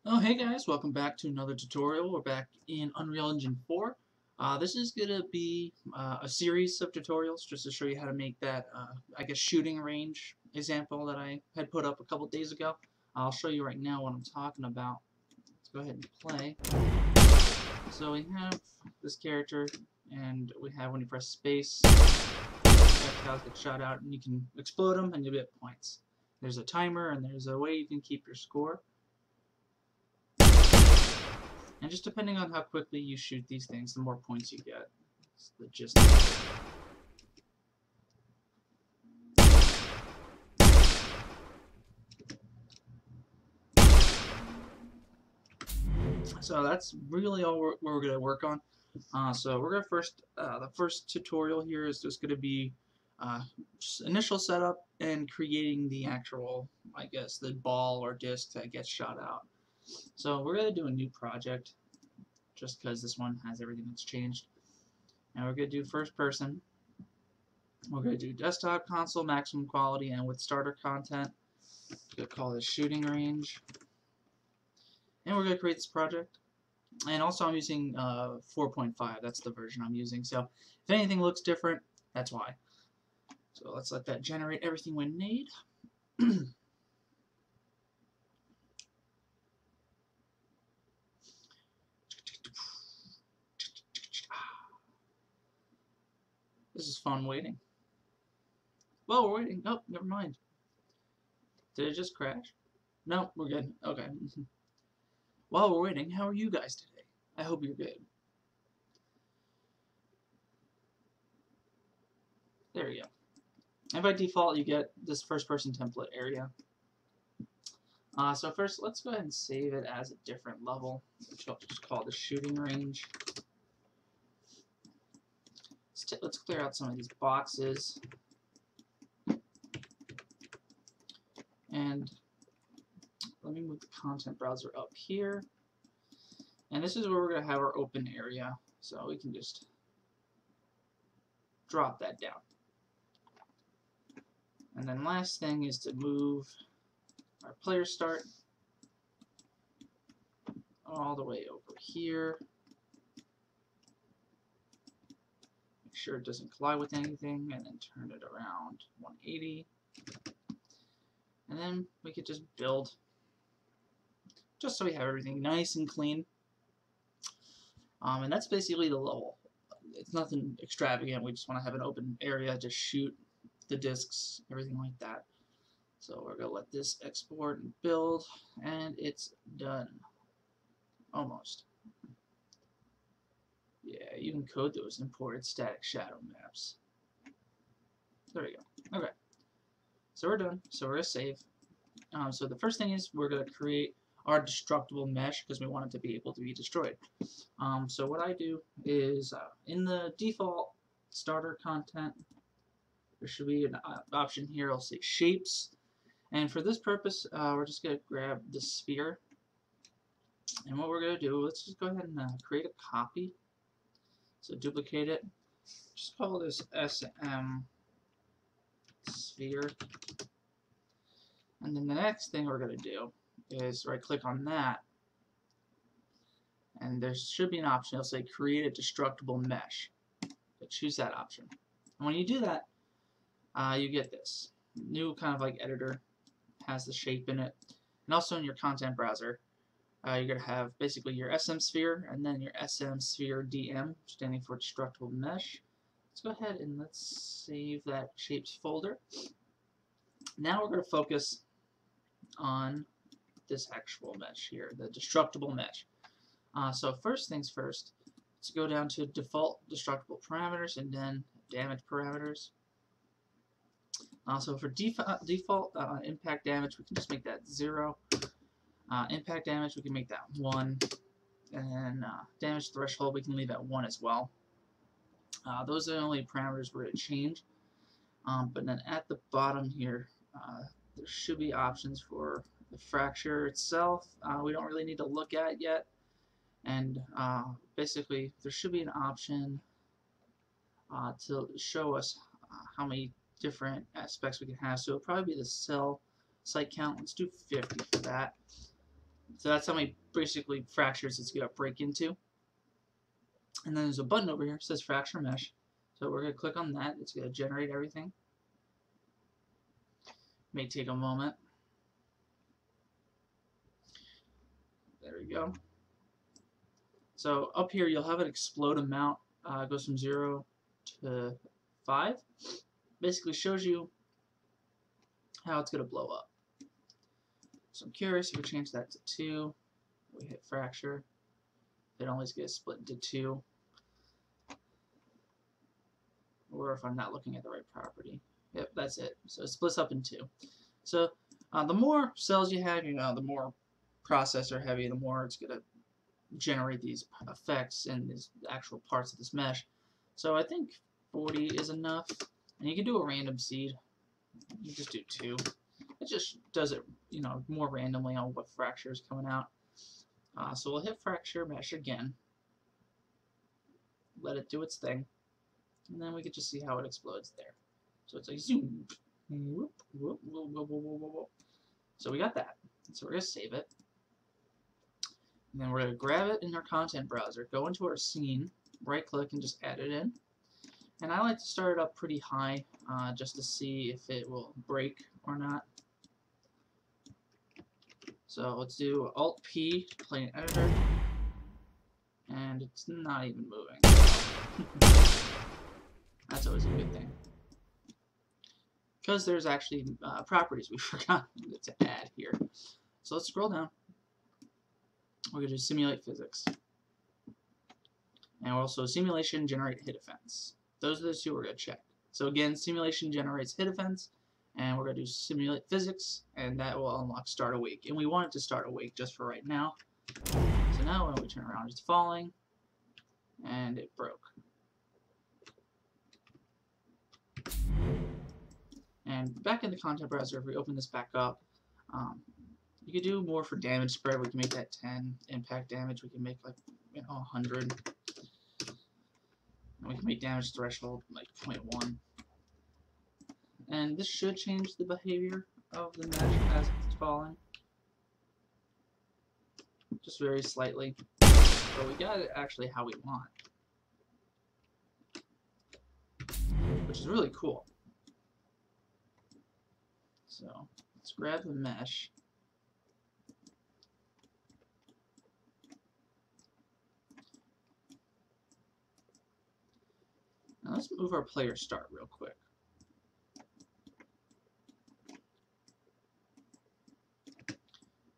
Oh, hey guys, welcome back to another tutorial. We're back in Unreal Engine 4. This is going to be a series of tutorials just to show you how to make that, I guess, shooting range example that I had put up a couple days ago. I'll show you right now what I'm talking about. Let's go ahead and play. So we have this character, and we have when you press space, projectiles get shot out, and you can explode them, and you'll get points. There's a timer, and there's a way you can keep your score. And just depending on how quickly you shoot these things, the more points you get. That's the gist of it. So that's really all we're going to work on. So we're going to the first tutorial here is just going to be just initial setup and creating the actual, I guess, the ball or disc that gets shot out. So we're going to do a new project just because this one has everything that's changed. And we're going to do first person. We're going to do desktop, console, maximum quality, and with starter content. We're going to call this shooting range. And we're going to create this project. And also I'm using 4.5. That's the version I'm using. So if anything looks different, that's why. So let's let that generate everything we need. This is fun waiting. Well, we're waiting. Oh, never mind. Did it just crash? No, we're good. Okay. While we're waiting, how are you guys today? I hope you're good. There you go. And by default, you get this first-person template area. So first, let's go ahead and save it as a different level, which I'll just call the shooting range. Let's clear out some of these boxes. And let me move the content browser up here. And this is where we're going to have our open area. So we can just drop that down. And then last thing is to move our player start all the way over here. Make sure it doesn't collide with anything, and then turn it around 180. And then we could just build, just so we have everything nice and clean. And that's basically the level. It's nothing extravagant. We just want to have an open area to shoot the discs, everything like that. So we're going to let this export and build, and it's done. Almost. Yeah, you can code those imported static shadow maps. There we go. Okay. So we're done. So we're going to save. So the first thing is we're going to create our destructible mesh because we want it to be able to be destroyed. So what I do is in the default starter content, there should be an option here. I'll say shapes. And for this purpose, we're just going to grab the sphere. And what we're going to do, let's just go ahead and create a copy. So duplicate it. Just call this SM sphere. And then the next thing we're going to do is right click on that. And there should be an option. It'll say create a destructible mesh. So choose that option. And when you do that, you get this new kind of like editor. Has the shape in it. And also in your content browser, you're going to have basically your SM sphere and then your SM sphere DM, standing for destructible mesh. Let's go ahead and let's save that shapes folder. Now we're going to focus on this actual mesh here, the destructible mesh. So first things first, let's go down to default destructible parameters and then damage parameters. So for default impact damage, we can just make that 0. Impact damage, we can make that 1. And damage threshold, we can leave at 1 as well. Those are the only parameters we're going to change. But then at the bottom here, there should be options for the fracture itself. We don't really need to look at yet. And basically, there should be an option to show us how many different aspects we can have. So it'll probably be the cell site count. Let's do 50 for that. So that's how many basically fractures it's going to break into. And then there's a button over here that says fracture mesh. So we're going to click on that. It's going to generate everything. May take a moment. There we go. So up here you'll have an explode amount. It goes from 0 to 5. Basically shows you how it's going to blow up. So I'm curious if we change that to 2. We hit fracture. It only gets split into 2. Or if I'm not looking at the right property. Yep, that's it. So it splits up in 2. So the more cells you have, the more processor heavy, the more it's going to generate these effects and these actual parts of this mesh. So I think 40 is enough. And you can do a random seed. You just do 2. It just does it, more randomly on what fracture is coming out. So we'll hit fracture mesh again. Let it do its thing. And then we can just see how it explodes there. So it's like zoom. Whoop, whoop, whoop, whoop, whoop, whoop, whoop. So we got that. So we're going to save it. And then we're going to grab it in our content browser, go into our scene, right click and just add it in. And I like to start it up pretty high just to see if it will break or not. So let's do Alt P to play an editor. And it's not even moving. That's always a good thing. Because there's actually properties we forgot to add here. So let's scroll down. We're going to do simulate physics. And also simulation generate hit events. Those are the 2 we're going to check. So again, simulation generates hit events, and we're going to do simulate physics, and that will unlock start awake. And we want it to start awake just for right now. So now when we turn around, it's falling, and it broke. And back in the content browser, if we open this back up, you could do more for damage spread. We can make that 10. Impact damage, we can make like 100. And we can make damage threshold like 0.1. And this should change the behavior of the mesh as it's falling. Just very slightly. But we got it actually how we want. Which is really cool. So let's grab the mesh. Now let's move our player start real quick.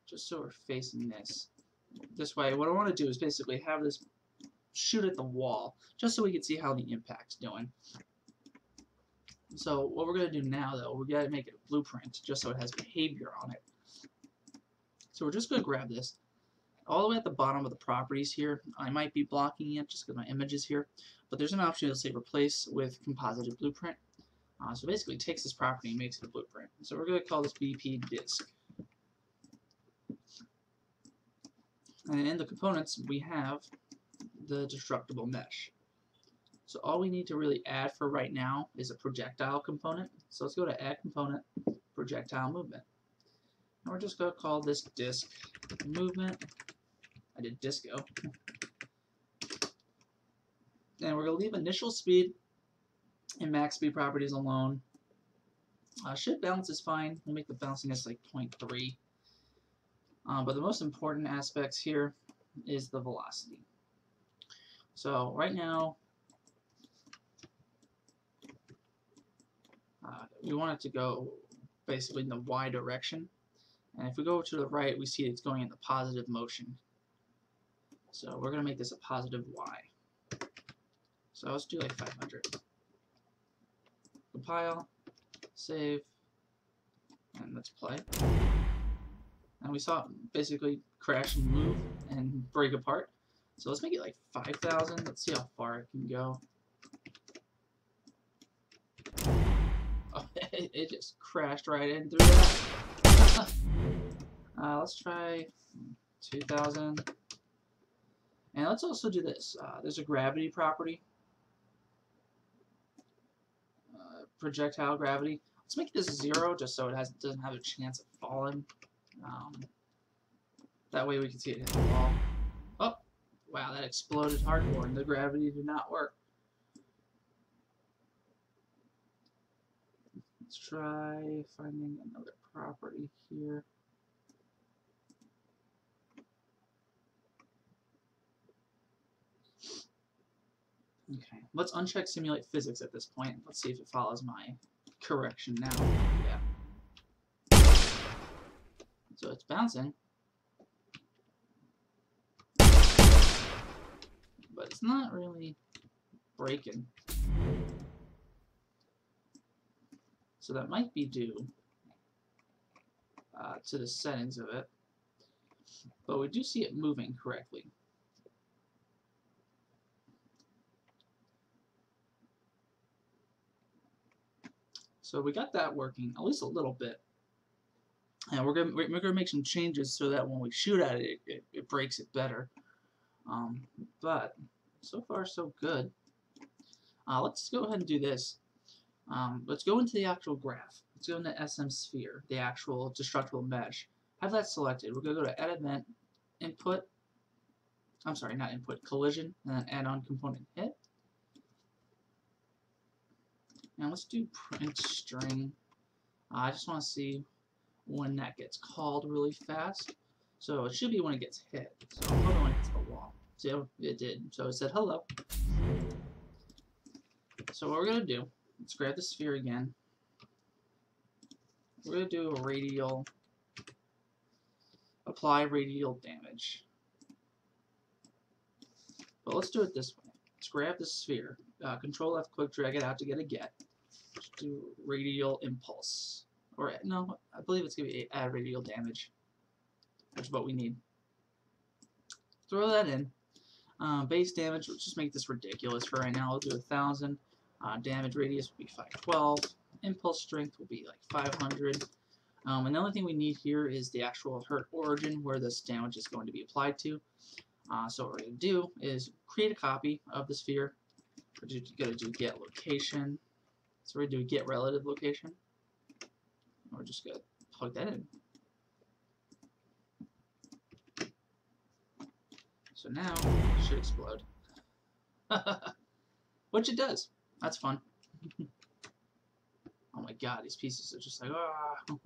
Just so we're facing this. This way, what I want to do is basically have this shoot at the wall, just so we can see how the impact's doing. So what we're going to do now, though, we got to make it a blueprint, just so it has behavior on it. So we're just going to grab this. All the way at the bottom of the properties here, I might be blocking it just because my image is here, but there's an option that'll say replace with composited blueprint. So basically it takes this property and makes it a blueprint. So we're going to call this BP disk. And in the components we have the destructible mesh. So all we need to really add for right now is a projectile component. So let's go to add component, projectile movement. And we're just going to call this disk movement. I did disco. And we're going to leave initial speed and max speed properties alone. Shift balance is fine. We'll make the bounciness like 0.3. But the most important aspects here is the velocity. So right now, we want it to go basically in the Y direction. And if we go to the right, we see it's going in the positive motion. So we're going to make this a positive Y. So let's do like 500. Compile, save, and let's play. And we saw it basically crash and move and break apart. So let's make it like 5,000. Let's see how far it can go. Oh, it just crashed right in through that. Let's try 2,000. And let's also do this. There's a gravity property. Projectile gravity. Let's make this 0 just so it doesn't have a chance of falling. That way we can see it hit the wall. Oh, wow, that exploded hardcore and the gravity did not work. Let's try finding another property here. Okay, let's uncheck simulate physics at this point. Let's see if it follows my correction now. Yeah. So it's bouncing. But it's not really breaking. So that might be due to the settings of it. But we do see it moving correctly. So we got that working, at least a little bit. And we're gonna make some changes so that when we shoot at it, it breaks it better. But so far so good. Let's go ahead and do this. Let's go into the actual graph. Let's go into SM Sphere, the actual destructible mesh. Have that selected. We're gonna go to Add Event, Input. I'm sorry, not Input, Collision, and then Add On Component Hit. And let's do print string. I just want to see when that gets called really fast. So it should be when it gets hit. So I'm hoping when it hits the wall. So it did. So it said hello. So what we're going to do, let's grab the sphere again. We're going to do a radial, apply radial damage. But let's do it this way. Let's grab the sphere. Control F, quick drag it out to get a get. Let's do radial impulse. Or no, I believe it's going to be add radial damage, which is what we need. Throw that in. Base damage, let's just make this ridiculous for right now. We'll do 1,000. Damage radius will be 512. Impulse strength will be like 500. And the only thing we need here is the actual hurt origin where this damage is going to be applied to. So what we're going to do is create a copy of the sphere. We're going to do get location. So we're going to do get relative location. We're just going to plug that in. So now it should explode. Which it does. That's fun. Oh my god, these pieces are just like, ah.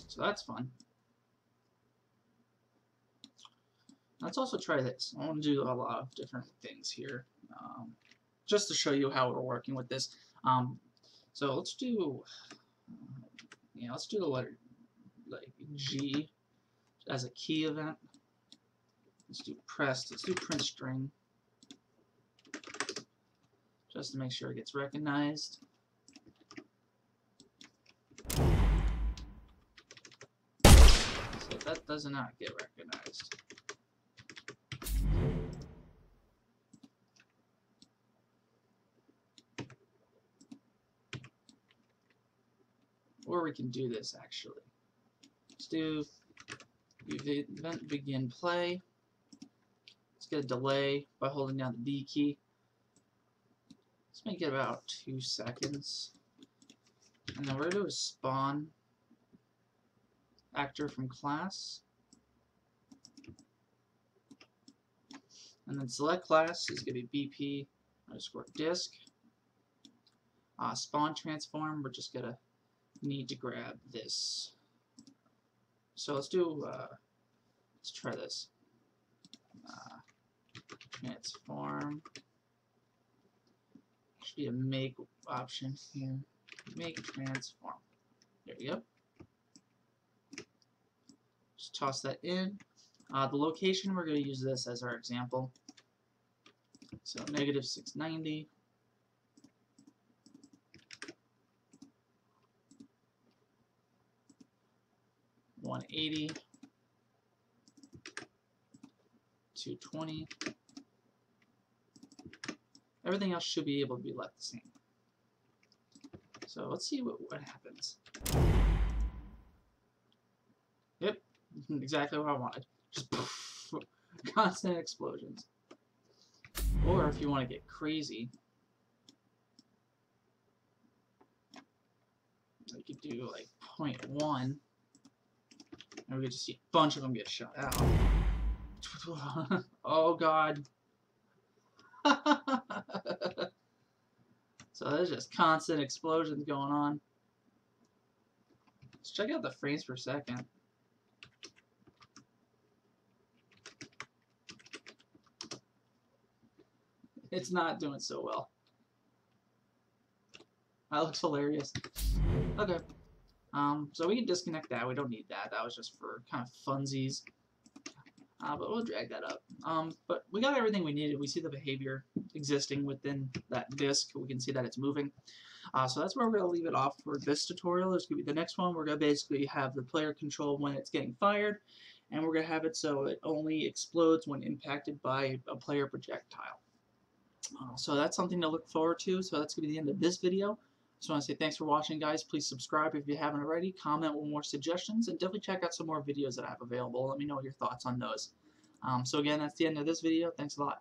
So that's fun. Let's also try this. I want to do a lot of different things here, just to show you how we're working with this. So let's do, let's do the letter like G as a key event. Let's do pressed. Let's do print string, just to make sure it gets recognized. So that does not get recognized. Or we can do this actually. Let's do event begin play. Let's get a delay by holding down the D key. Let's make it about 2 seconds. And then we're going to do a spawn actor from class. And then select class is going to be BP underscore disk. Spawn transform, we're just going to need to grab this. So let's do, let's try this. Transform. Should be a make option here. Make transform. There we go. Just toss that in. The location, we're going to use this as our example. So negative 690. $180, $220. Everything else should be able to be left the same. So let's see what happens. Yep, exactly what I wanted. Just poof, constant explosions. Or if you want to get crazy, you could do like 0.1, and we get to see a bunch of them get shot out. Oh god. So there's just constant explosions going on. Let's check out the frames per second. It's not doing so well. That looks hilarious. Okay. So we can disconnect that. We don't need that. That was just for kind of funsies. But we'll drag that up. But we got everything we needed. We see the behavior existing within that disk. We can see that it's moving. So that's where we're going to leave it off for this tutorial. There's going to be the next one. We're going to basically have the player control when it's getting fired. And we're going to have it so it only explodes when impacted by a player projectile. So that's something to look forward to. So that's going to be the end of this video. Just want to say thanks for watching, guys. Please subscribe if you haven't already. Comment with more suggestions, and definitely check out some more videos that I have available. Let me know your thoughts on those. So again, that's the end of this video. Thanks a lot.